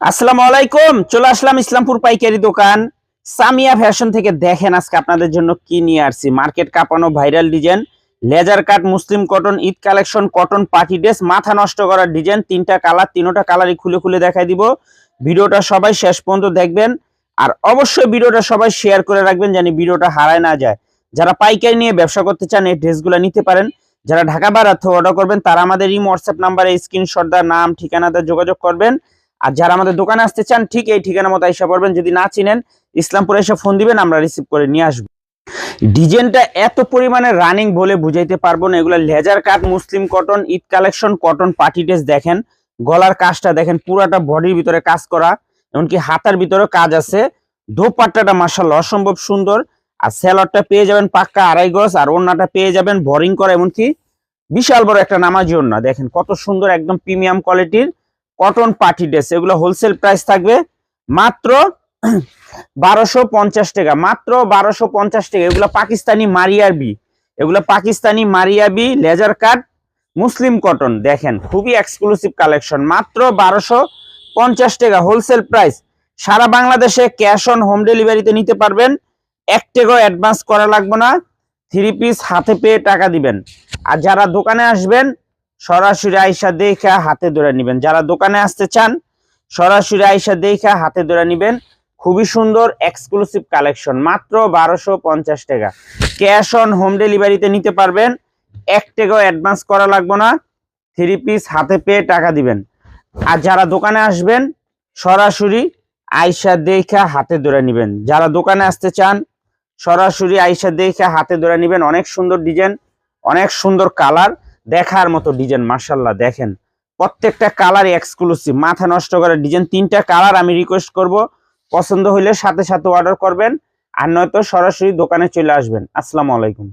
আসসালামু আলাইকুম। চলে আসলাম ইসলামপুর পাইকারি দোকান সামিয়া ফ্যাশন থেকে। দেখেন আজকে আপনাদের জন্য কি নিয়ে আসছি। মার্কেট কাঁপানো viral design, laser cut muslin cotton Eid collection, cotton party dress, মাথা নষ্ট করার ডিজাইন, তিনটা কালার, তিনোটা কালারই খুলে খুলে দেখাই দিব। ভিডিওটা সবাই শেষ পর্যন্ত দেখবেন আর অবশ্যই ভিডিওটা সবাই শেয়ার করে রাখবেন জানি ভিডিওটা হারায় না যায়। যারা পাইকারি নিয়ে ব্যবসা করতে চান এই ড্রেসগুলো নিতে পারেন। যারা ঢাকা বাইরে থেকে অর্ডার করবেন তারা আমাদের এই হোয়াটসঅ্যাপ নাম্বারে স্ক্রিনশট দেওয়া নাম ঠিকানাতে যোগাযোগ করবেন। আর যারা আমাদের দোকানে আসতে চান ঠিক এই ঠিকানা মতো এসে পড়বেন। যদি না চিনেন ইসলামপুরে এসে ফোন দিবেন, আমরা রিসিভ করে নিয়ে আসবো। ডিজাইনটা এত পরিমাণে রানিং বলে বুঝাইতে পারবো না। এগুলো laser cut muslin cotton Eid collection, cotton party dress. দেখেন গলার কাজটা দেখেন, পুরাটা বডির ভিতরে কাজ করা, এমনকি হাতার ভিতরে কাজ আছে। দোপাট্টাটা মাশাআল্লাহ অসম্ভব সুন্দর। আর সেলরটা পেয়ে যাবেন পাক্কা 2.5 গজ, আর ওড়নাটা পেয়ে যাবেন বোরিং করা, এমনকি বিশাল বড় একটা নামাজি ওড়না। দেখেন কত সুন্দর, একদম প্রিমিয়াম কোয়ালিটির কটন পার্টি ড্রেস। এগুলো হোলসেল প্রাইস থাকবে মাত্র 1250 টাকা, মাত্র 1250 টাকা। এগুলো পাকিস্তানি মারিয়াবি, এগুলো Pakistani Maria B laser cut muslin cotton. দেখেন খুবই এক্সক্লুসিভ কালেকশন, মাত্র 1250 টাকা হোলসেল প্রাইস। সারা বাংলাদেশে ক্যাশ অন হোম ডেলিভারিতে নিতে পারবেন। 1 টাকাও অ্যাডভান্স করা লাগবে না, 3 পিস হাতে পেয়ে টাকা দিবেন। আর যারা দোকানে আসবেন সরাসরি আইসা দেখা হাতে ধরে নিবেন। যারা দোকানে আসতে চান সরাসরি আইসা দেখা হাতে ধরে নিবেন। খুবই সুন্দর এক্সক্লুসিভ কালেকশন, মাত্র 1250 টাকা। ক্যাশ অন হোম ডেলিভারিতে নিতে পারবেন, 1 টাকাও অ্যাডভান্স করা লাগবে না, 3 পিস হাতে পেয়ে টাকা দিবেন। আর যারা দোকানে আসবেন সরাসরি আইসা দেখা হাতে ধরে নিবেন। যারা দোকানে আসতে চান সরাসরি আইসা দেখা হাতে ধরে নিবেন। অনেক সুন্দর ডিজাইন, অনেক সুন্দর কালার, দেখার মতো ডিজাইন। মাশাআল্লাহ দেখেন প্রত্যেকটা কালারই এক্সক্লুসিভ, মাথা নষ্ট করার ডিজাইন। 3টা কালার আমি রিকোয়েস্ট করব, পছন্দ হইলে সাথে সাথে অর্ডার করবেন, আর নয়তো সরাসরি দোকানে চলে আসবেন। আসসালামু আলাইকুম।